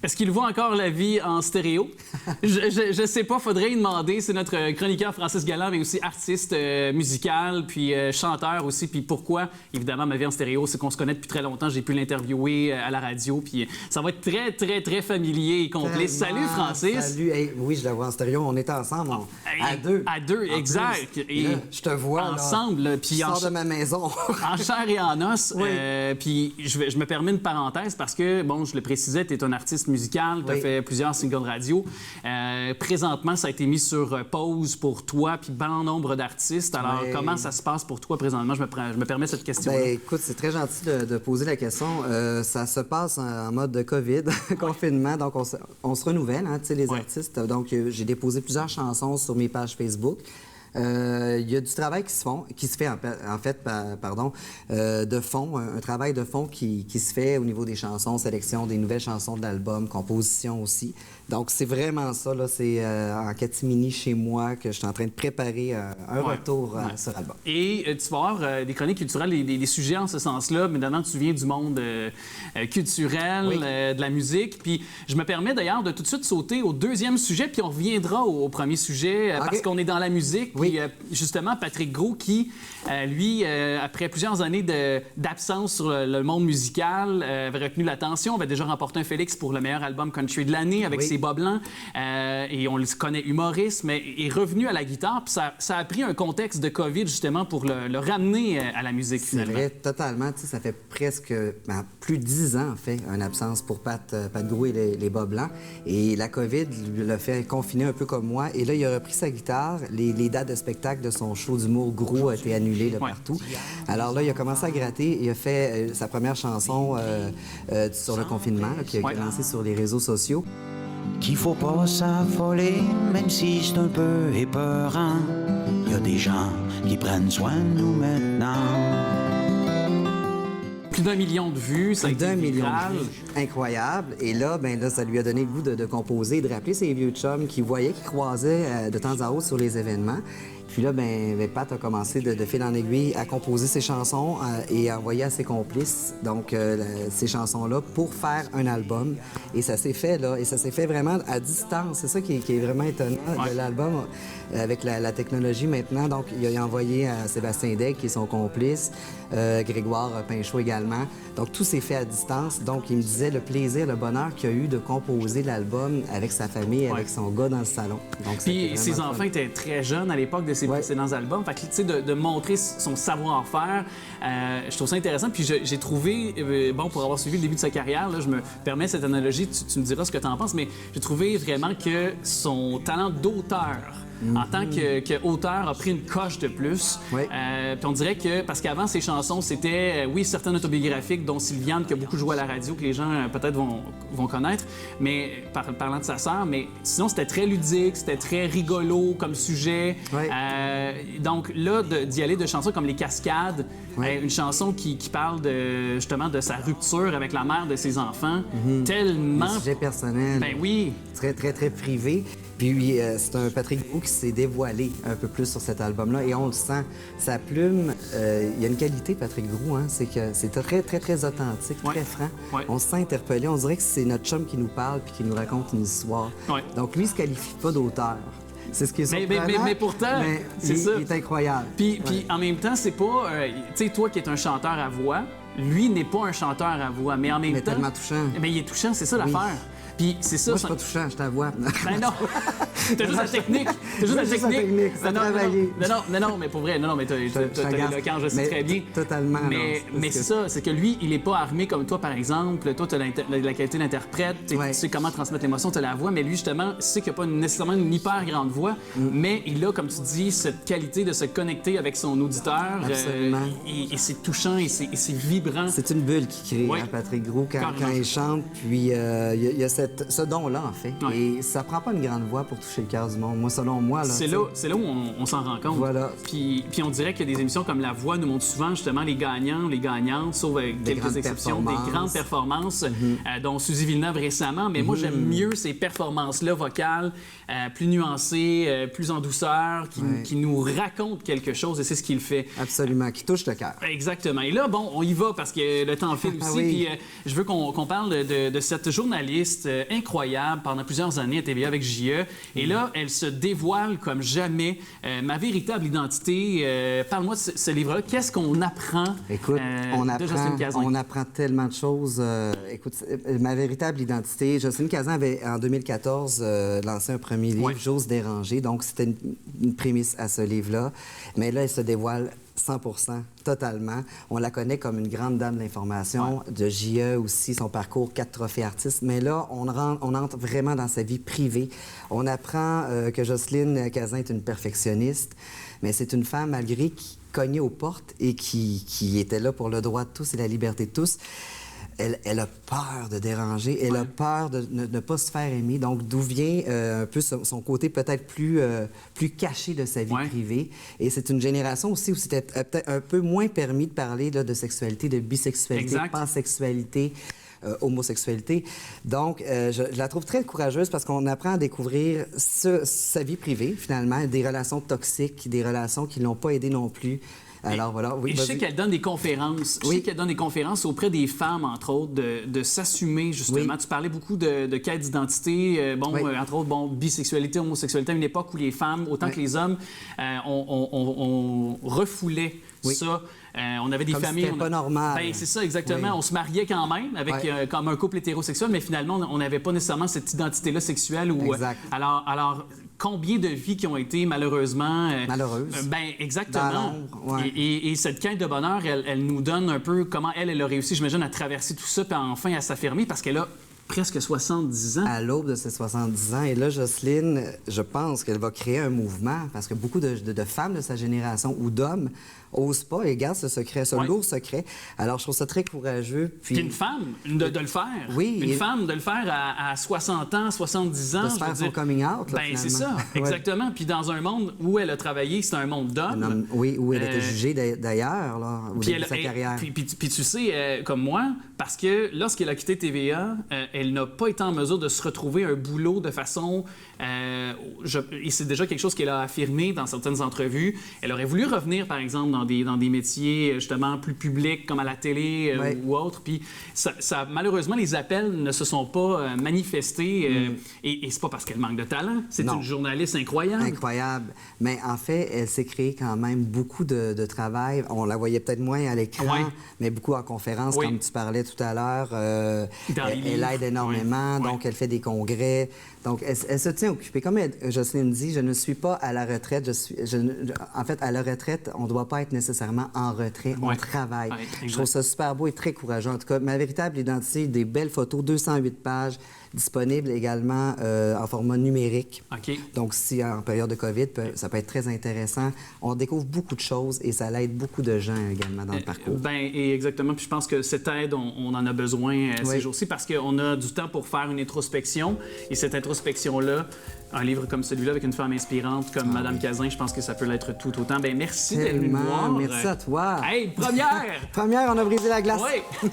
Est-ce qu'il voit encore la vie en stéréo? Je sais pas, faudrait lui demander. C'est notre chroniqueur Francis Galland, mais aussi artiste musical, puis chanteur aussi. Puis pourquoi, évidemment, ma vie en stéréo, c'est qu'on se connaît depuis très longtemps. J'ai pu l'interviewer à la radio, puis ça va être très, très, très familier et complet. Salut, Francis! Salut! Hey, oui, je la vois en stéréo. On est ensemble, à deux. À deux, exact. Et là, je te vois, ensemble. Là, puis je sors de ma maison. En chair et en os. Oui. Puis je me permets une parenthèse parce que, bon, je le précisais, tu es un artiste musical, tu as fait plusieurs singles radio. Présentement, ça a été mis sur pause pour toi, puis bon nombre d'artistes. Alors, comment ça se passe pour toi présentement? Je me permets cette question. Écoute, c'est très gentil de poser la question. Ça se passe en mode de COVID, confinement. Donc, on se renouvelle, hein, tu sais, les artistes. Donc, j'ai déposé plusieurs chansons sur mes pages Facebook. Il y a du travail qui se fait de fond, un travail de fond qui se fait au niveau des chansons, sélection des nouvelles chansons de l'album, composition aussi. Donc, c'est vraiment ça, là, c'est en catimini chez moi que je suis en train de préparer un retour sur l'album. Et tu vas avoir des chroniques culturelles, des sujets en ce sens-là, mais maintenant, tu viens du monde culturel, de la musique. Puis, je me permets d'ailleurs de tout de suite sauter au deuxième sujet, puis on reviendra au premier sujet, parce qu'on est dans la musique. Puis, justement, Patrick Gros, qui, lui, après plusieurs années d'absence sur le monde musical, avait retenu l'attention, avait déjà remporté un Félix pour le meilleur album country de l'année avec ses bas blancs. Et on le connaît humoriste, mais est revenu à la guitare. Puis ça a pris un contexte de COVID, justement, pour le ramener à la musique, finalement. C'est vrai, totalement. Tu sais, ça fait presque plus de 10 ans, en fait, une absence pour Pat Gros et les bas blancs. Et la COVID l'a fait confiner un peu comme moi. Et là, il a repris sa guitare. Les dates de spectacle de son show d'humour Gros a été annulé de partout. Alors là, il a commencé à gratter. Il a fait sa première chanson sur le confinement, qui a lancé sur les réseaux sociaux. Qu'il faut pas s'affoler, même si c'est un peu épeurant. Il y a des gens qui prennent soin de nous maintenant. Plus d'1 million de vues, ça a été viral. Incroyable. Et là, ça lui a donné le goût de composer, de rappeler ses vieux chums qu'il voyait, qu'il croisait de temps à autre sur les événements. Puis là, Pat a commencé de fil en aiguille à composer ses chansons et à envoyer à ses complices, donc ces chansons-là, pour faire un album. Et ça s'est fait, là, et ça s'est fait vraiment à distance. C'est ça qui est vraiment étonnant de l'album, avec la technologie maintenant. Donc, il a envoyé à Sébastien Daigle, qui est son complice, Grégoire Pinchot également. Donc, tout s'est fait à distance. Donc, il me disait le plaisir, le bonheur qu'il a eu de composer l'album avec sa famille, avec son gars dans le salon. Donc, puis ses enfants étaient très jeunes à l'époque de ses précédents albums. Fait que, tu sais, de montrer son savoir-faire, je trouve ça intéressant. Puis j'ai trouvé, pour avoir suivi le début de sa carrière, là, je me permets cette analogie, tu me diras ce que tu en penses, mais j'ai trouvé vraiment que son talent d'auteur, en tant qu'auteur, a pris une coche de plus. Puis on dirait que, parce qu'avant, ses chansons, c'était, certaines autobiographiques, dont Sylviane, qui a beaucoup joué à la radio, que les gens peut-être vont connaître, mais parlant de sa sœur, mais sinon, c'était très ludique, c'était très rigolo comme sujet. Donc là, d'y aller de chansons comme Les Cascades, une chanson qui parle justement de sa rupture avec la mère de ses enfants, tellement... Un sujet personnel. Ben oui. Très, très, très privé. Puis c'est un Patrick Gros qui s'est dévoilé un peu plus sur cet album-là et on le sent. Sa plume, il y a une qualité, Patrick Gros, hein, c'est que c'est très, très, très authentique, très franc. On se sent interpellé. On dirait que c'est notre chum qui nous parle puis qui nous raconte une histoire. Donc lui, il se qualifie pas d'auteur. C'est ce qui est surprenant. Mais pourtant, c'est ça. Il est incroyable. Puis en même temps, c'est pas... tu sais, toi qui es un chanteur à voix, lui n'est pas un chanteur à voix, mais en même temps... tellement touchant. Mais il est touchant, c'est ça l'affaire. Puis c'est ça. Moi, je suis pas touchant, je t'avoue. Ben non! T'as juste la technique. T'as juste la technique. Non, mais pour vrai, mais t'as l'éloquence, je sais très bien. Totalement. Mais c'est ça, c'est que lui, il est pas armé comme toi, par exemple. Toi, t'as la qualité d'interprète, tu sais comment transmettre l'émotion, t'as la voix, mais lui, justement, c'est qu'il n'a pas nécessairement une hyper grande voix, mais il a, comme tu dis, cette qualité de se connecter avec son auditeur. Absolument. Et c'est touchant et c'est vibrant. C'est une bulle qui crée, Patrick Gros, quand il chante, puis il y a ce don-là, en fait. Et ça prend pas une grande voix pour toucher le cœur du monde. Moi, selon moi, là... C'est là où on s'en rend compte. Voilà. Puis on dirait que des émissions comme La Voix nous montrent souvent, justement, les gagnants, les gagnantes, sauf avec quelques exceptions, des grandes performances, dont Suzy Villeneuve récemment. Mais moi, j'aime mieux ces performances-là vocales, plus nuancées, plus en douceur, qui nous racontent quelque chose, et c'est ce qu'il fait. Absolument, qui touche le cœur. Exactement. Et là, on y va, parce que le temps file aussi. Puis je veux qu'on parle de cette journaliste incroyable pendant plusieurs années à TVA avec J.E. Et là, elle se dévoile comme jamais. Ma véritable identité. Parle-moi de ce livre-là. Qu'est-ce qu'on apprend Écoute, de Jocelyne Cazin? on apprend tellement de choses. Écoute, ma véritable identité, Jocelyne Cazin avait, en 2014, lancé un premier livre, J'ose déranger. Donc, c'était une prémisse à ce livre-là. Mais là, elle se dévoile 100 totalement. On la connaît comme une grande dame de l'information, de J.E. aussi, son parcours, 4 trophées artistes. Mais là, on entre vraiment dans sa vie privée. On apprend que Jocelyne Cazin est une perfectionniste, mais c'est une femme, malgré qui cognait aux portes et qui était là pour le droit de tous et la liberté de tous. Elle a peur de déranger, elle a peur de ne pas se faire aimer. Donc, d'où vient un peu son côté peut-être plus caché de sa vie privée. Et c'est une génération aussi où c'était peut-être un peu moins permis de parler là, de sexualité, de bisexualité, de pansexualité, homosexualité. Donc, je la trouve très courageuse parce qu'on apprend à découvrir sa vie privée, finalement, des relations toxiques, des relations qui ne l'ont pas aidée non plus. Alors voilà, oui. Et je sais qu'elle donne des conférences. Je sais qu'elle donne des conférences auprès des femmes, entre autres, de s'assumer, justement. Tu parlais beaucoup de quête d'identité, entre autres, bisexualité, homosexualité, à une époque où les femmes, autant que les hommes, on refoulait ça. On avait des familles. C'était pas normal. Ben, c'est ça, exactement. On se mariait quand même avec comme un couple hétérosexuel, mais finalement, on n'avait pas nécessairement cette identité-là sexuelle. Exact. Alors, combien de vies qui ont été malheureusement... malheureuses. Ben, exactement. Et cette quête de bonheur, elle nous donne un peu comment elle a réussi, j'imagine, à traverser tout ça, puis enfin à s'affirmer, parce qu'elle a presque 70 ans. À l'aube de ses 70 ans. Et là, Jocelyne, je pense qu'elle va créer un mouvement, parce que beaucoup de femmes de sa génération ou d'hommes n'osent pas et gardent ce secret, ce lourd secret. Alors, je trouve ça très courageux. Puis une femme de le faire. Oui. Une femme de le faire à 60 ans, 70 ans. De se faire son coming out, là, ben, c'est ça, exactement. Puis dans un monde où elle a travaillé, c'est un monde d'hommes. Oui, où elle était jugée d'ailleurs, là, au début de sa carrière. Puis tu sais, comme moi, parce que lorsqu'elle a quitté TVA, elle n'a pas été en mesure de se retrouver un boulot de façon... et c'est déjà quelque chose qu'elle a affirmé dans certaines entrevues. Elle aurait voulu revenir, par exemple, dans des métiers justement plus publics, comme à la télé ou autre. Puis malheureusement, les appels ne se sont pas manifestés. Et c'est pas parce qu'elle manque de talent. C'est une journaliste incroyable. Incroyable. Mais en fait, elle s'est créée quand même beaucoup de travail. On la voyait peut-être moins à l'écran, mais beaucoup en conférence, comme tu parlais tout à l'heure. Elle aide énormément, donc elle fait des congrès. Donc, elle se tient occupée. Comme Jocelyne dit, je ne suis pas à la retraite. En fait, à la retraite, on ne doit pas être nécessairement en retrait. On travaille. Je trouve ça super beau et très courageux. En tout cas, ma véritable identité, des belles photos, 208 pages, disponibles également en format numérique. Donc, si en période de COVID, ça peut être très intéressant. On découvre beaucoup de choses et ça aide beaucoup de gens également dans le parcours. Bien, exactement. Puis je pense que cette aide, on en a besoin ces jours-ci parce qu'on a du temps pour faire une introspection. Et cette introspection-là, un livre comme celui-là avec une femme inspirante comme Madame Cazin, je pense que ça peut l'être tout autant. Bien, merci d'être venu me voir. Merci à toi. Hey, première! Première, on a brisé la glace. Oui!